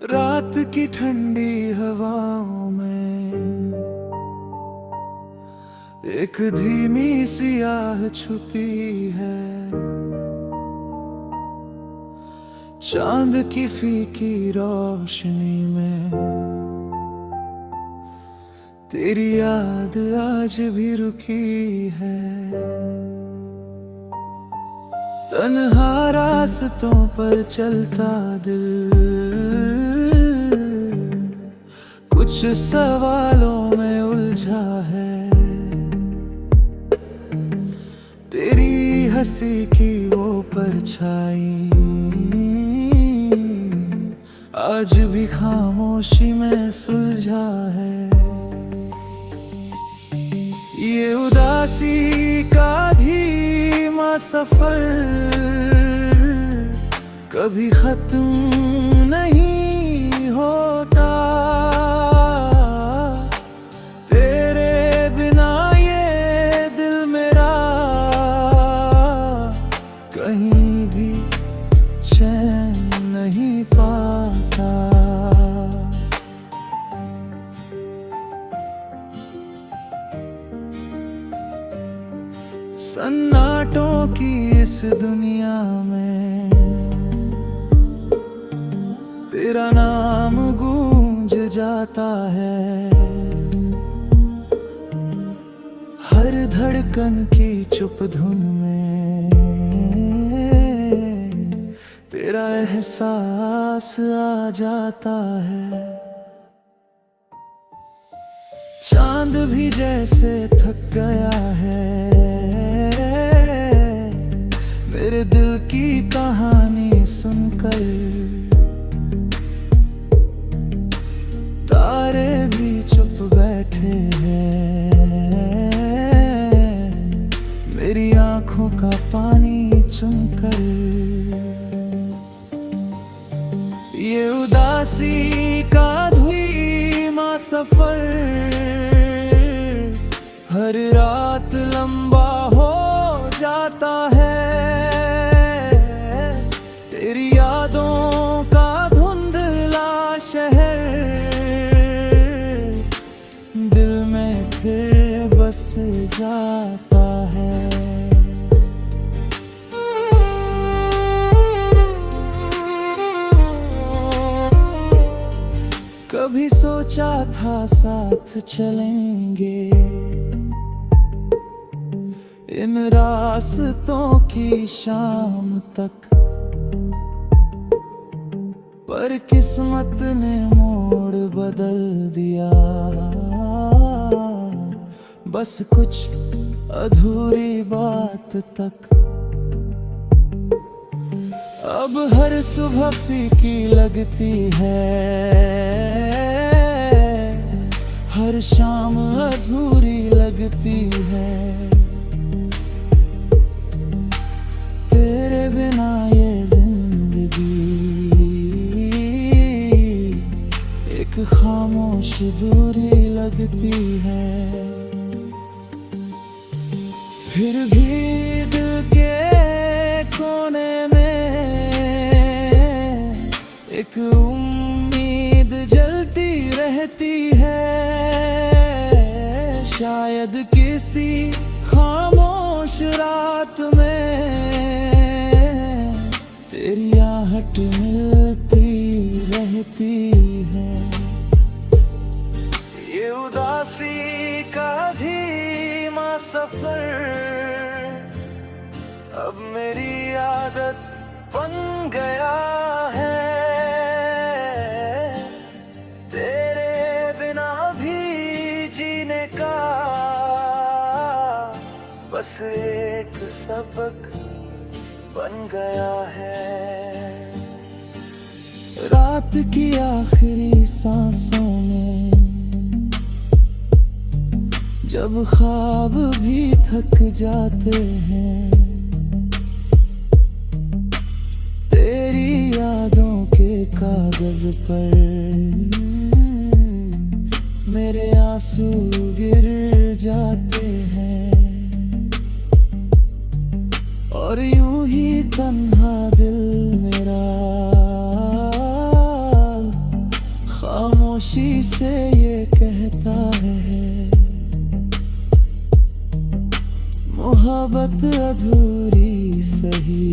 रात की ठंडी हवाओं में एक धीमी सी आह छुपी है। चांद की फीकी रोशनी में तेरी याद आज भी रुकी है। तन्हा रास्तों पर चलता दिल कुछ सवालों में उलझा है। तेरी हंसी की वो परछाई आज भी खामोशी में सुलझा है। ये उदासी का धीमा सफर कभी खत्म नहीं होता। तेरे बिना ये दिल मेरा कहीं भी चैन नहीं पाता। सन्नाटों की इस दुनिया में तेरा नाम गूंज जाता है। हर धड़कन की चुप धुन में तेरा एहसास आ जाता है। चांद भी जैसे थक गया है मेरे दिल की कहानी सुनकर। तारे भी चुप बैठे हैं मेरी आंखों का पानी चुनकर। ये उदासी का धीमा सफर हर रात लंबा हो जाता है। तेरी यादों का धुंधला शहर दिल में फिर बस जाता है। कभी सोचा था साथ चलेंगे इन रास्तों की शाम तक, पर किस्मत ने मोड़ बदल दिया। बस कुछ अधूरी बात तक। अब हर सुबह फीकी लगती है हर शाम अधूरी लगती है। तेरे बिना ये जिंदगी एक खामोश दूरी लगती है। फिर भी दिल के कोने में एक उम्मीद जलती रहती है। शायद किसी खामोश रात में तेरी आहट मिलती रहती है। ये उदासी का धीमा सफर अब मेरी आदत बन गया है। तेरे बिना भी जीने का बस एक सबक बन गया है। रात की आखिरी सांसों में जब ख्वाब भी थक जाते हैं तेरी यादों के कागज पर मेरे आंसू गिर जाते हैं। और यूं ही तन्हा दिल से ये कहता है, मोहब्बत अधूरी सही,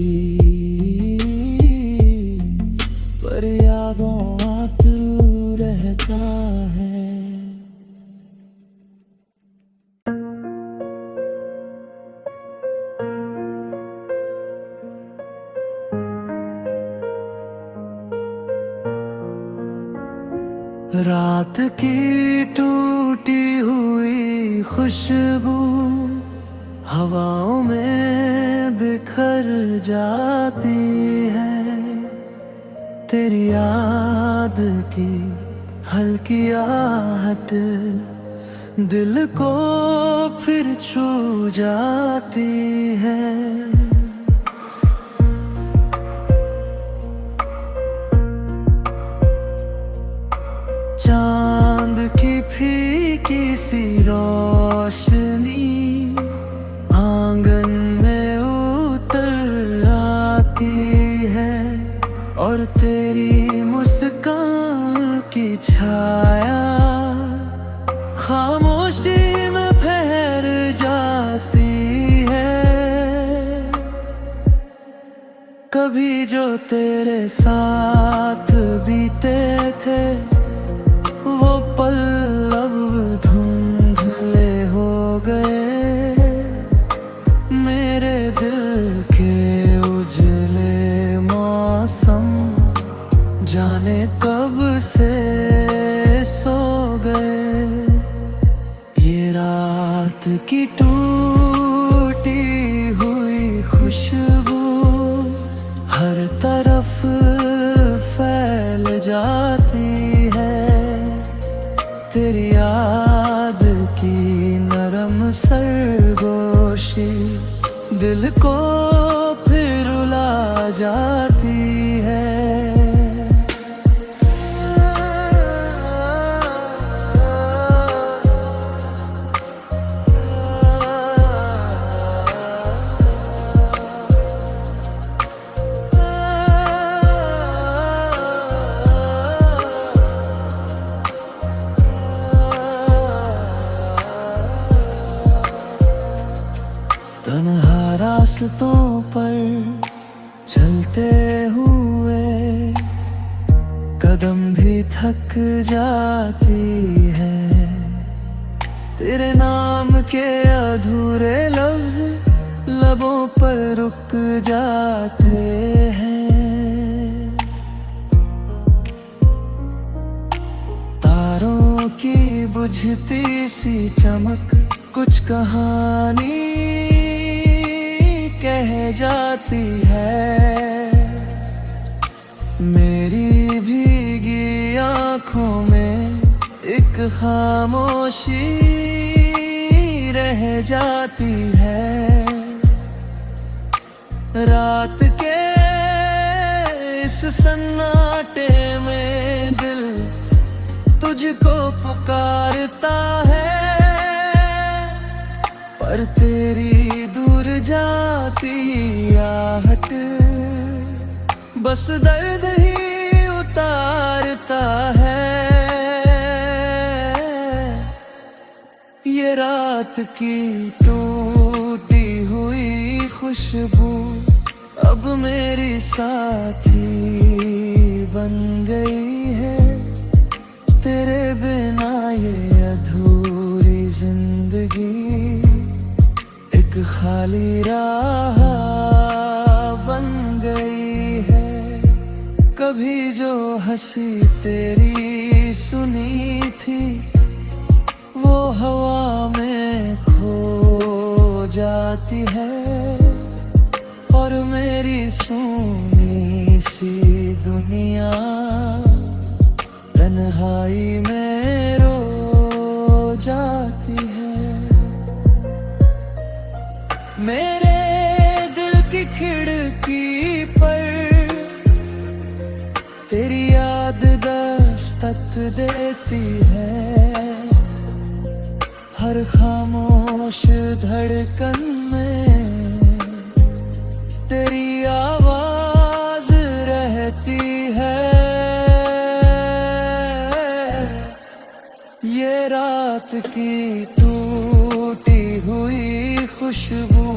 पर यादों आंसू रहता है। रात की टूटी हुई खुशबू हवाओं में बिखर जाती है, तेरी याद की हल्की आहट दिल को फिर छू जाती है। चांद की फीकी सी रोशनी आंगन में उतर आती है, और तेरी मुस्कान की छाया खामोशी में फैल जाती है। कभी जो तेरे साथ बीते थे वो पल अब धुंधले हो गए, मेरे दिल के उजले मौसम जाने कब से सो गए। ये रात की टूटी हुई खुशबू हर तरफ फैल जाती है, तेरी याद की नरम सरगोशी दिल को फिर रुला जाती है। तन्हा रास्तों पर चलते हुए कदम भी थक जाती है, तेरे नाम के अधूरे लफ्ज लबों पर रुक जाते हैं। तारों की बुझती सी चमक कुछ कहानी कह जाती है, मेरी भीगी आँखों में एक खामोशी रह जाती है। रात के इस सन्नाटे में दिल तुझको पुकारता है, पर तेरी दूर जाती आहट बस दर्द ही उतारता है। ये रात की टूटी हुई खुशबू अब मेरी साथी बन गई है, तेरे बिना ये अधूरी जिंदगी एक खाली राह बन गई है। कभी जो हंसी तेरी सुनी थी वो हवा में खो जाती है, और मेरी सूनी सी दुनिया तन्हाई में रो जाती है। मेरे दिल की खिड़की पर तेरी याद दस्तक देती है, हर खामोश धड़कन में तेरी आवाज रहती है। की टूटी हुई खुशबू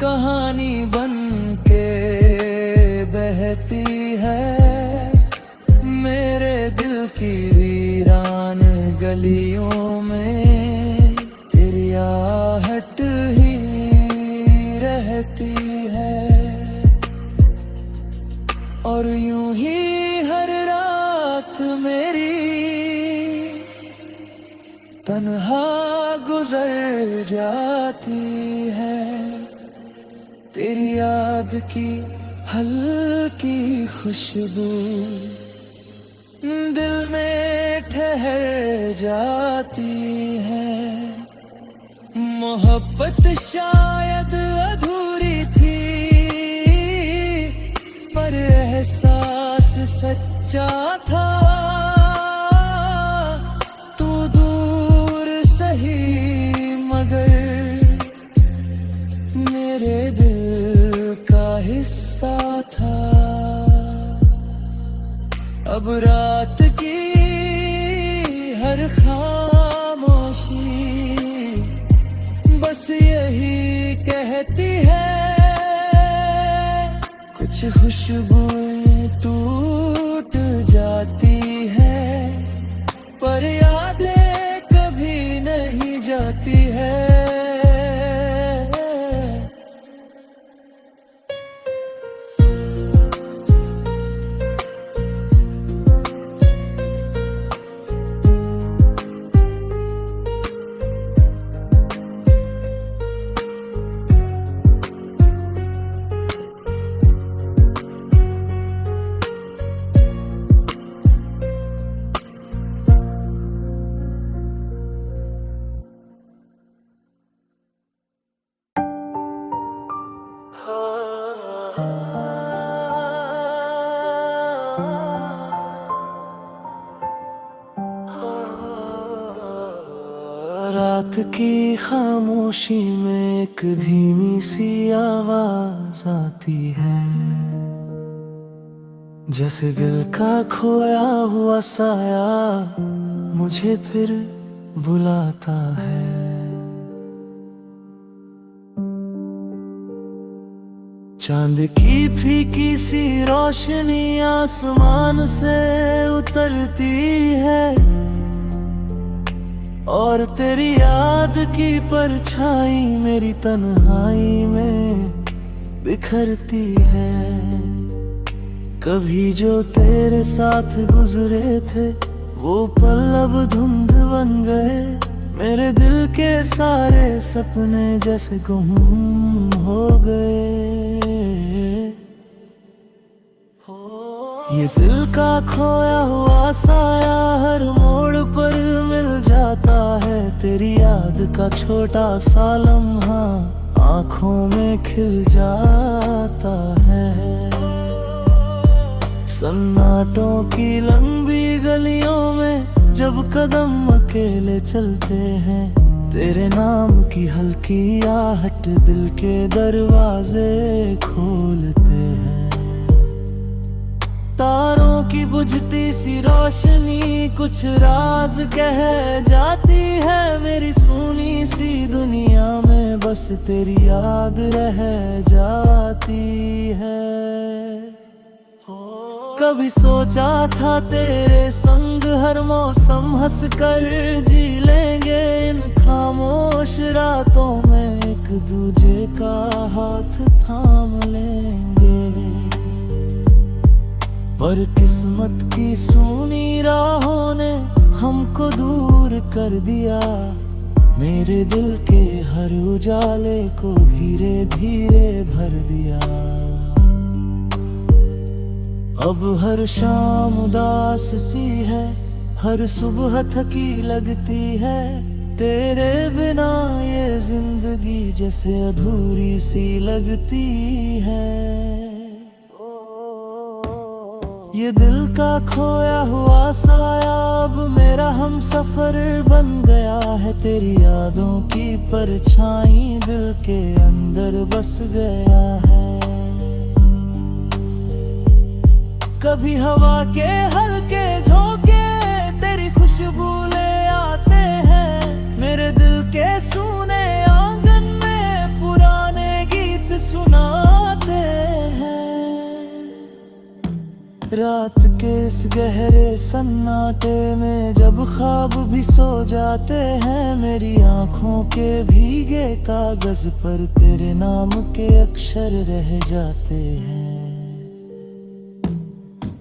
कहानी बन के बहती है मेरे दिल की वीरान गलियों में। तेरी आहट ही रहती है और यूं ही हर रात मेरी तन्हा गुजर जाती है। तेरी याद की हल्की खुशबू दिल में ठहर जाती है। मोहब्बत शायद अधूरी थी पर एहसास सच्चा था। तू दूर सही मगर मेरे दिल का हिस्सा था। अब रात की हर खामोशी बस यही कहती है कुछ खुशबुएं टूट जाती है पर यादें कभी नहीं जाती है। रात की खामोशी में एक धीमी सी आवाज आती है जैसे दिल का खोया हुआ साया मुझे फिर बुलाता है। चांद की फीकी सी रोशनी आसमान से उतरती है और तेरी याद की परछाई मेरी तन्हाई में बिखरती है। कभी जो तेरे साथ गुजरे थे वो पल अब धुंध बन गए। मेरे दिल के सारे सपने जैसे गुम हो गए। ये दिल का खोया हुआ साया हर मोड़ पर मिल जाता है। तेरी याद का छोटा सा लम्हा आँखों में खिल जाता है। सन्नाटों की लंबी गलियों में जब कदम अकेले चलते हैं तेरे नाम की हल्की आहट दिल के दरवाजे खोलते हैं। तारों की बुझती सी रोशनी कुछ राज कह जाती है। मेरी सूनी सी दुनिया में बस तेरी याद रह जाती है। कभी सोचा था तेरे संग हर मौसम हंस कर जी लेंगे। इन खामोश रातों में एक दूजे का हाथ थाम लेंगे। पर किस्मत की सूनी राहों ने हमको दूर कर दिया। मेरे दिल के हर उजाले को धीरे धीरे भर दिया। अब हर शाम उदास सी है हर सुबह थकी लगती है। तेरे बिना ये जिंदगी जैसे अधूरी सी लगती है। ये दिल का खोया हुआ साया अब मेरा हम सफर बन गया है। तेरी यादों की परछाई दिल के अंदर बस गया है। कभी हवा के हल्के झोंके तेरी खुशबू ले आते हैं। सुने आंगन में पुराने गीत सुनाते हैं। रात के इस गहरे सन्नाटे में जब ख्वाब भी सो जाते हैं, मेरी आंखों के भीगे कागज पर तेरे नाम के अक्षर रह जाते हैं।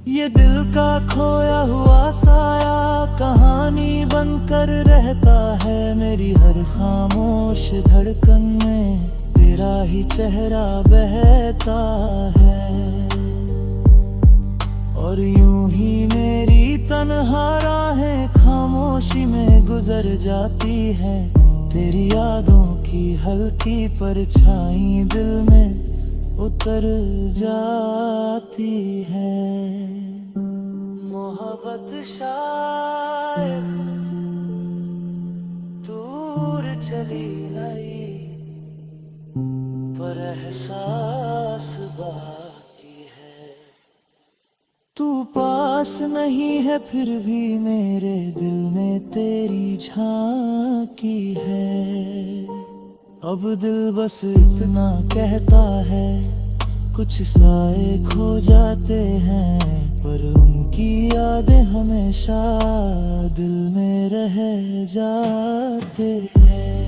ये दिल का खोया हुआ साया कहानी बनकर रहता है, मेरी हर खामोश धड़कन में तेरा ही चेहरा बहता है। और यूं ही मेरी तन्हा राहें खामोशी में गुजर जाती है, तेरी यादों की हल्की परछाई दिल में उतर जाती है। मोहब्बत शायद दूर चली आई, पर एहसास बाकी है। तू पास नहीं है फिर भी मेरे दिल में तेरी झांकी है। अब दिल बस इतना कहता है, कुछ साए खो जाते हैं, पर उनकी यादें हमेशा दिल में रह जाते हैं।